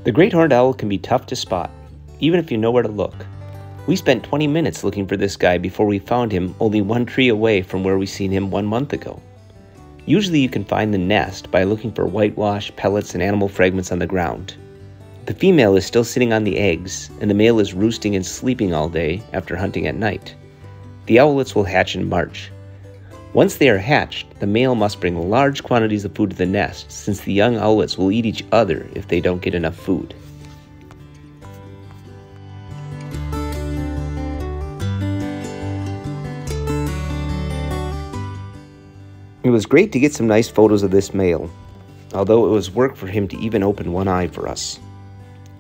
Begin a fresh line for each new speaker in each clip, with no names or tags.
The great horned owl can be tough to spot, even if you know where to look. We spent 20 minutes looking for this guy before we found him only one tree away from where we seen him 1 month ago. Usually you can find the nest by looking for whitewash, pellets, and animal fragments on the ground. The female is still sitting on the eggs, and the male is roosting and sleeping all day after hunting at night. The owlets will hatch in March. Once they are hatched, the male must bring large quantities of food to the nest, since the young owlets will eat each other if they don't get enough food. It was great to get some nice photos of this male, although it was work for him to even open one eye for us.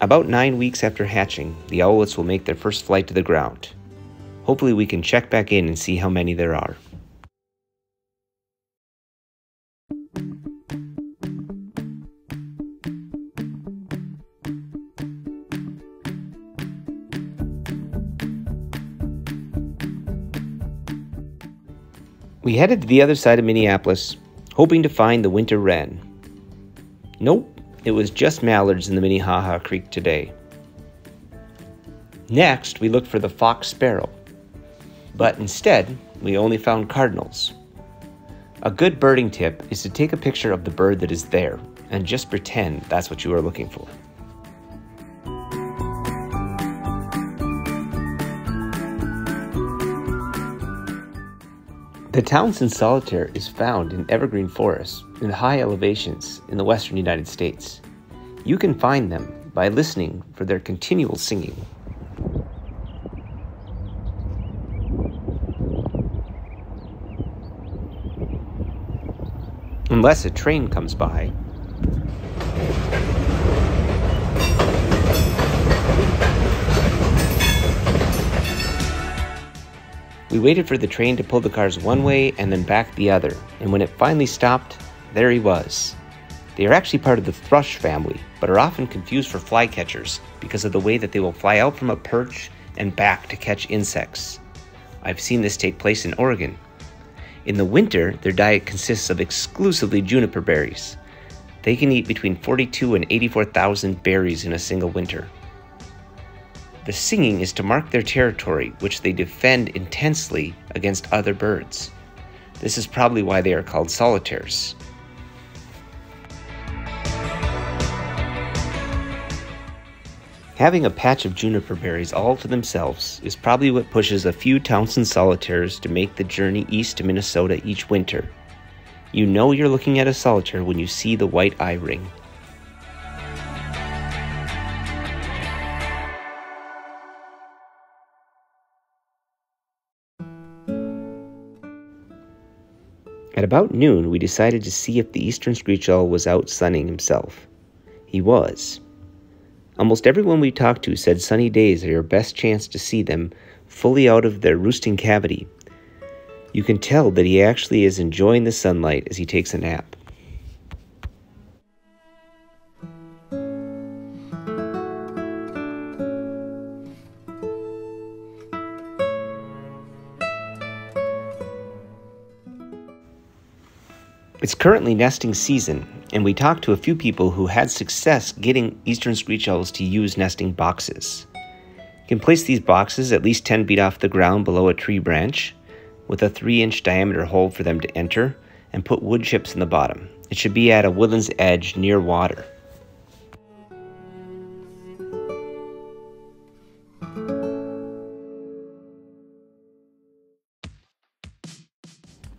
About 9 weeks after hatching, the owlets will make their first flight to the ground. Hopefully we can check back in and see how many there are. We headed to the other side of Minneapolis, hoping to find the winter wren. Nope, it was just mallards in the Minnehaha Creek today. Next, we looked for the fox sparrow, but instead, we only found cardinals. A good birding tip is to take a picture of the bird that is there and just pretend that's what you are looking for. The Townsend solitaire is found in evergreen forests in high elevations in the western United States. You can find them by listening for their continual singing. Unless a train comes by. We waited for the train to pull the cars one way and then back the other, and when it finally stopped, there he was. They are actually part of the thrush family, but are often confused for flycatchers because of the way that they will fly out from a perch and back to catch insects. I've seen this take place in Oregon. In the winter, their diet consists of exclusively juniper berries. They can eat between 42 and 84,000 berries in a single winter. The singing is to mark their territory, which they defend intensely against other birds. This is probably why they are called solitaires. Having a patch of juniper berries all to themselves is probably what pushes a few Townsend solitaires to make the journey east to Minnesota each winter. You know you're looking at a solitaire when you see the white eye ring. At about noon, we decided to see if the eastern screech owl was out sunning himself. He was. Almost everyone we talked to said sunny days are your best chance to see them fully out of their roosting cavity. You can tell that he actually is enjoying the sunlight as he takes a nap. It's currently nesting season, and we talked to a few people who had success getting eastern screech owls to use nesting boxes. You can place these boxes at least 10 feet off the ground below a tree branch, with a 3-inch diameter hole for them to enter, and put wood chips in the bottom. It should be at a woodland's edge near water.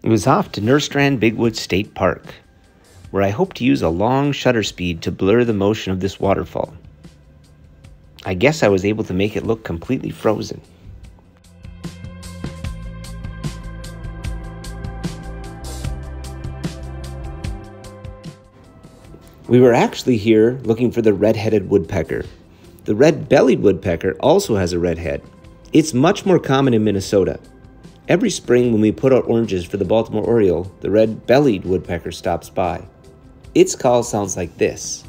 It was off to Nerstrand Bigwood State Park, where I hope to use a long shutter speed to blur the motion of this waterfall. I guess I was able to make it look completely frozen. We were actually here looking for the red-headed woodpecker. The red-bellied woodpecker also has a red head. It's much more common in Minnesota. Every spring when we put out oranges for the Baltimore Oriole, the red-bellied woodpecker stops by. Its call sounds like this.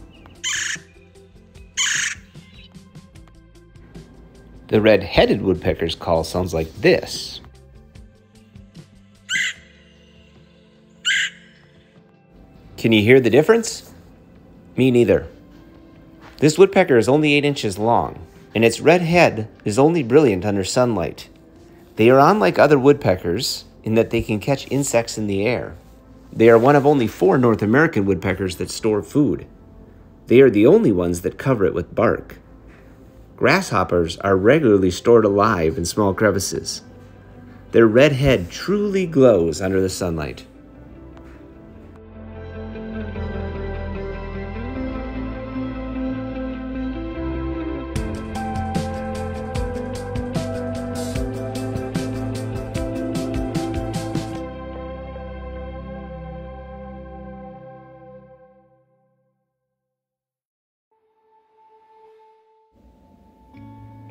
The red-headed woodpecker's call sounds like this. Can you hear the difference? Me neither. This woodpecker is only 8 inches long, and its red head is only brilliant under sunlight. They are unlike other woodpeckers in that they can catch insects in the air. They are one of only 4 North American woodpeckers that store food. They are the only ones that cover it with bark. Grasshoppers are regularly stored alive in small crevices. Their red head truly glows under the sunlight.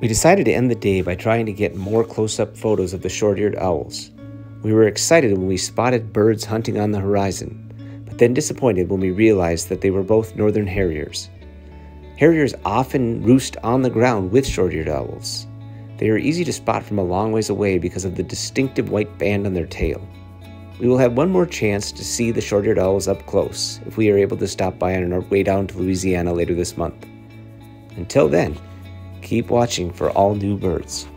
We decided to end the day by trying to get more close-up photos of the short-eared owls. We were excited when we spotted birds hunting on the horizon, but then disappointed when we realized that they were both northern harriers. Harriers often roost on the ground with short-eared owls. They are easy to spot from a long ways away because of the distinctive white band on their tail. We will have one more chance to see the short-eared owls up close if we are able to stop by on our way down to Louisiana later this month. Until then, keep watching for all new birds.